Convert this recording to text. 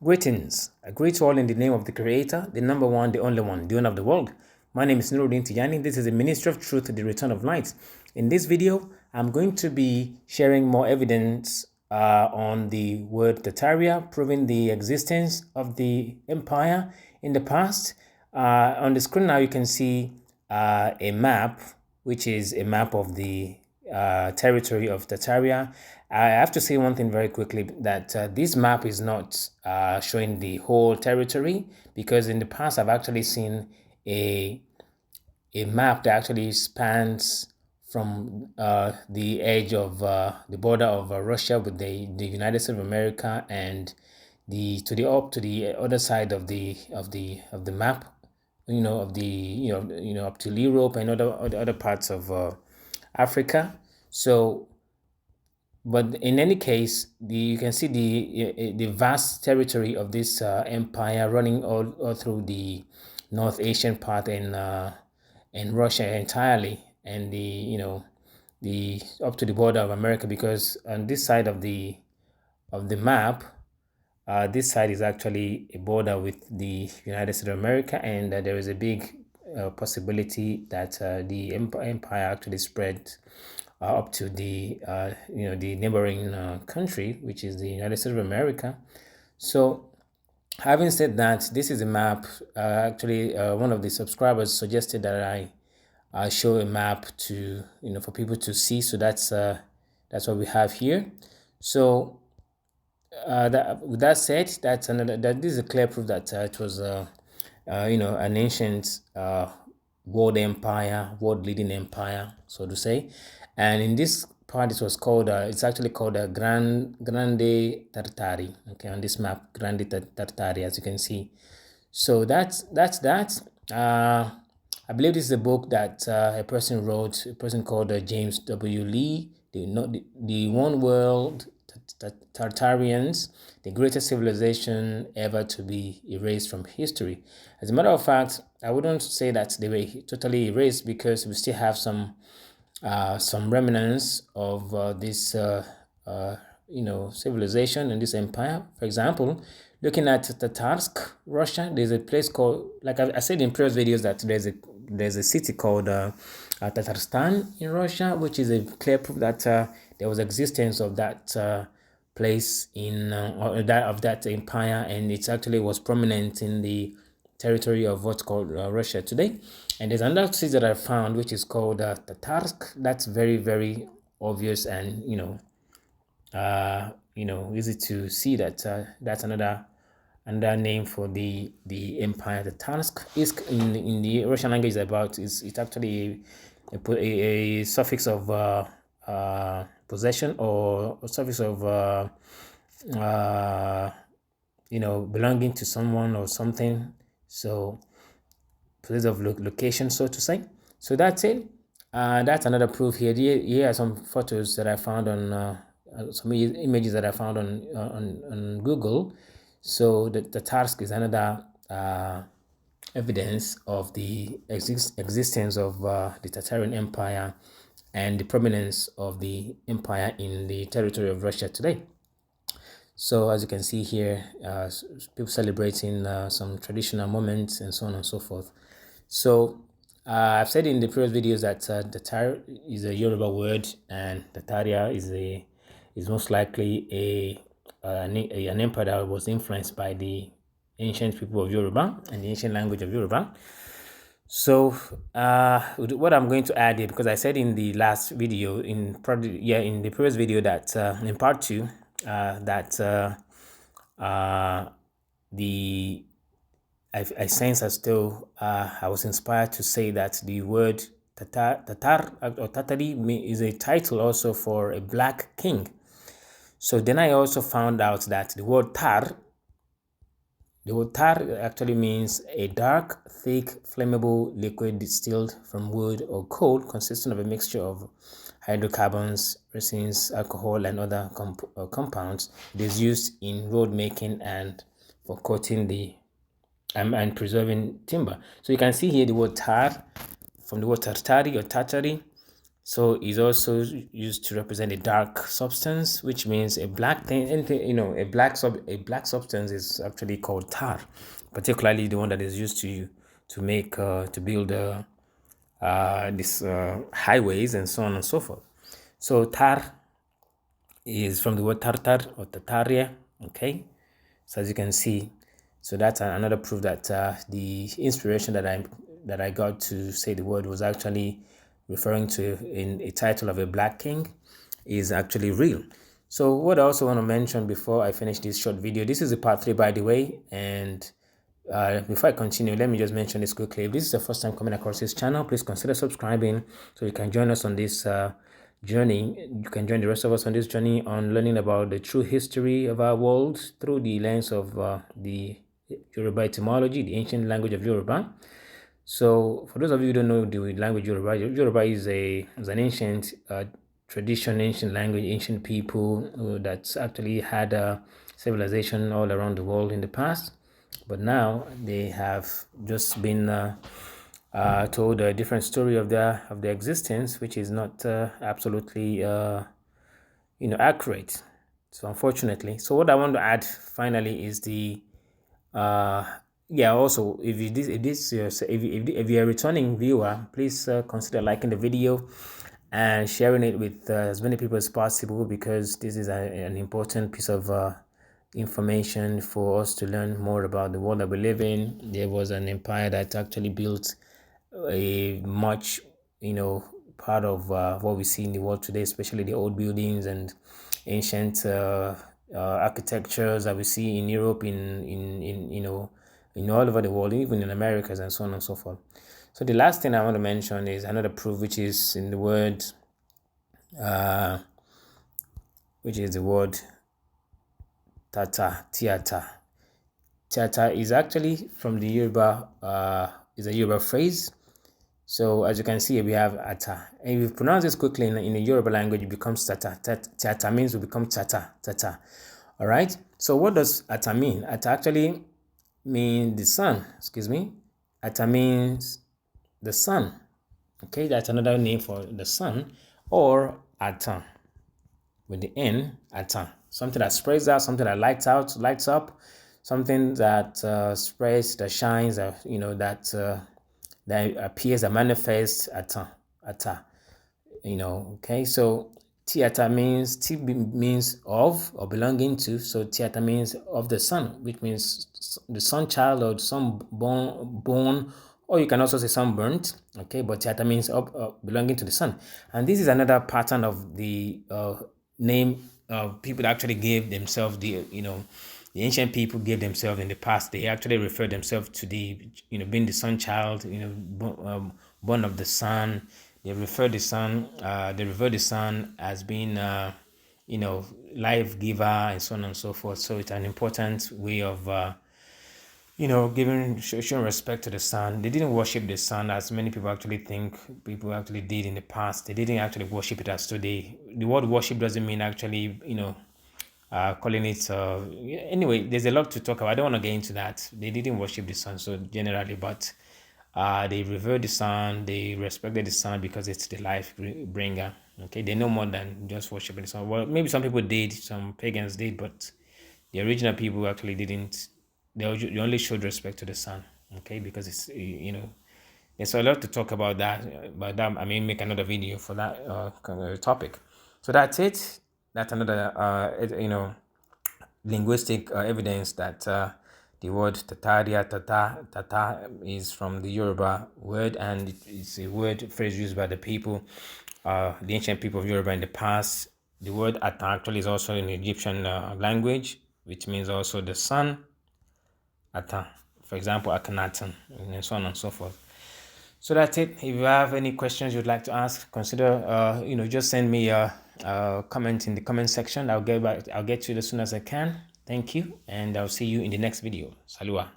Greetings. I greet you all in the name of the Creator, the number one, the only one, the owner of the world. My name is Nuruddin Tijani. This is the Ministry of Truth, the Return of Light. In this video, I'm going to be sharing more evidence on the word Tataria, proving the existence of the empire in the past. On the screen now, you can see a map, which is a map of the territory of Tataria. I have to say one thing very quickly, that this map is not showing the whole territory, because in the past I've actually seen a map that actually spans from the edge of the border of Russia with the United States of America, and to the other side of the map, up to Europe and other parts of Africa. So, but in any case, you can see the vast territory of this empire running all through the North Asian part and Russia entirely, and the up to the border of America, because on this side of the map, this side is actually a border with the United States of America, and there is a big possibility that the empire actually spread up to the the neighboring country, which is the United States of America. So, having said that, this is a map. Actually, one of the subscribers suggested that I show a map to for people to see. So that's what we have here. So with that said, this is a clear proof that it was an ancient world empire, world leading empire, so to say. And in this part, it was called it's actually called Grande Tartari. Okay, on this map, Grande Tartari, as you can see. So that's that. I believe this is a book that a person wrote, a person called James W. Lee, the One World Tartarians, the greatest civilization ever to be erased from history. As a matter of fact, I wouldn't say that they were totally erased, because we still have some remnants of this civilization and this empire. For example, looking at Tatarsk, Russia, there's a place called, like I said in previous videos, that there's a city called Tatarstan in Russia, which is a clear proof that there was existence of that place of that empire, and it actually was prominent in the territory of what's called Russia today. And there's another city that I found, which is called Tatarsk. That's very, very obvious, and easy to see that that's another name for the empire. Tatarsk is in the Russian language it's actually a suffix of possession, or a suffix of belonging to someone or something. So, place of location, so to say. So that's it. That's another proof here. Here are some photos that I found on some images that I found on Google. So the Tatarsk is another evidence of the existence of the Tatarian Empire and the prominence of the empire in the territory of Russia today. So as you can see here, people celebrating some traditional moments and so on and so forth. So I've said in the previous videos that Tatar is a Yoruba word, and Tataria is most likely an empire that was influenced by the ancient people of Yoruba and the ancient language of Yoruba. So what I'm going to add here, because I said in the last video, in the previous video, that in part 2, that I sense as though I was inspired to say that the word Tatar or Tatari is a title also for a black king. So then I also found out that the word tar actually means a dark, thick, flammable liquid distilled from wood or coal, consisting of a mixture of hydrocarbons, resins, alcohol, and other compounds. It is used in road making and for coating and preserving timber. So you can see here the word tar, from the word tartari or tatari, So it's also used to represent a dark substance, which means a black thing. Anything, a black substance is actually called tar, particularly the one that is used to make to build these highways and so on and so forth. So tar is from the word tartar or Tataria. Okay, so as you can see, so that's another proof that the inspiration that I got to say the word was actually referring to in a title of a black king is actually real. So what I also want to mention before I finish this short video, this is a part 3 by the way, and before I continue, let me just mention this quickly. If this is the first time coming across this channel, please consider subscribing so you can join us on this journey. You can join the rest of us on this journey on learning about the true history of our world through the lens of the Yoruba etymology, the ancient language of Yoruba. So for those of you who don't know the language Yoruba, Yoruba is an ancient tradition, ancient language, ancient people that's actually had a civilization all around the world in the past. But now they have just been told a different story of their existence, which is not absolutely accurate. So unfortunately, so what I want to add finally is the uh yeah, also if you're a returning viewer, please consider liking the video and sharing it with as many people as possible, because this is an important piece of information for us to learn more about the world that we live in. There was an empire that actually built a much, part of what we see in the world today, especially the old buildings and ancient architectures that we see in Europe, in all over the world, even in Americas and so on and so forth. So the last thing I want to mention is another proof, which is in the word, which is the word theater. Theater is actually from the Yoruba, is a Yoruba phrase. So as you can see, we have ata. And if you pronounce this quickly in the Yoruba language, it becomes tata. Tata means will become tata. All right. So what does ata mean? Ata actually means the sun. Excuse me. Ata means the sun. Okay, that's another name for the sun, or ata with the n, ata. Something that spreads out, something that lights up, something that spreads, that shines, that appears, that manifests, ata. Okay, so theater means of or belonging to. So theater means of the sun, which means the sun child or sun born, or you can also say sunburnt. Okay, but theater means of belonging to the sun. And this is another pattern of the name people actually gave themselves. The ancient people gave themselves in the past. They actually referred themselves to being the sun child, born of the sun. They refer the sun. They refer the sun as being, life giver and so on and so forth. So it's an important way of, showing respect to the sun. They didn't worship the sun as many people actually think people actually did in the past. They didn't actually worship it as today. The word worship doesn't mean actually, calling it. Anyway, there's a lot to talk about. I don't want to get into that. They didn't worship the sun, so generally, but they revered the sun. They respected the sun because it's the life bringer. Okay, they know more than just worshiping the sun. Well, maybe some people did, some pagans did, but the original people actually didn't. They only showed respect to the sun. Okay, because it's there's a lot to talk about that. But that, I mean, make another video for that kind of topic. So that's it. That's another linguistic evidence that the word Tataria, tata is from the Yoruba word, and it's a word phrase used by the people, the ancient people of Yoruba in the past. The word Ata actually is also in the Egyptian language, which means also the sun, Ata. For example, Akhenaten, and so on and so forth. So that's it. If you have any questions you'd like to ask, consider, just send me a comment in the comment section. I'll get to you as soon as I can. Thank you, and I'll see you in the next video. Salua.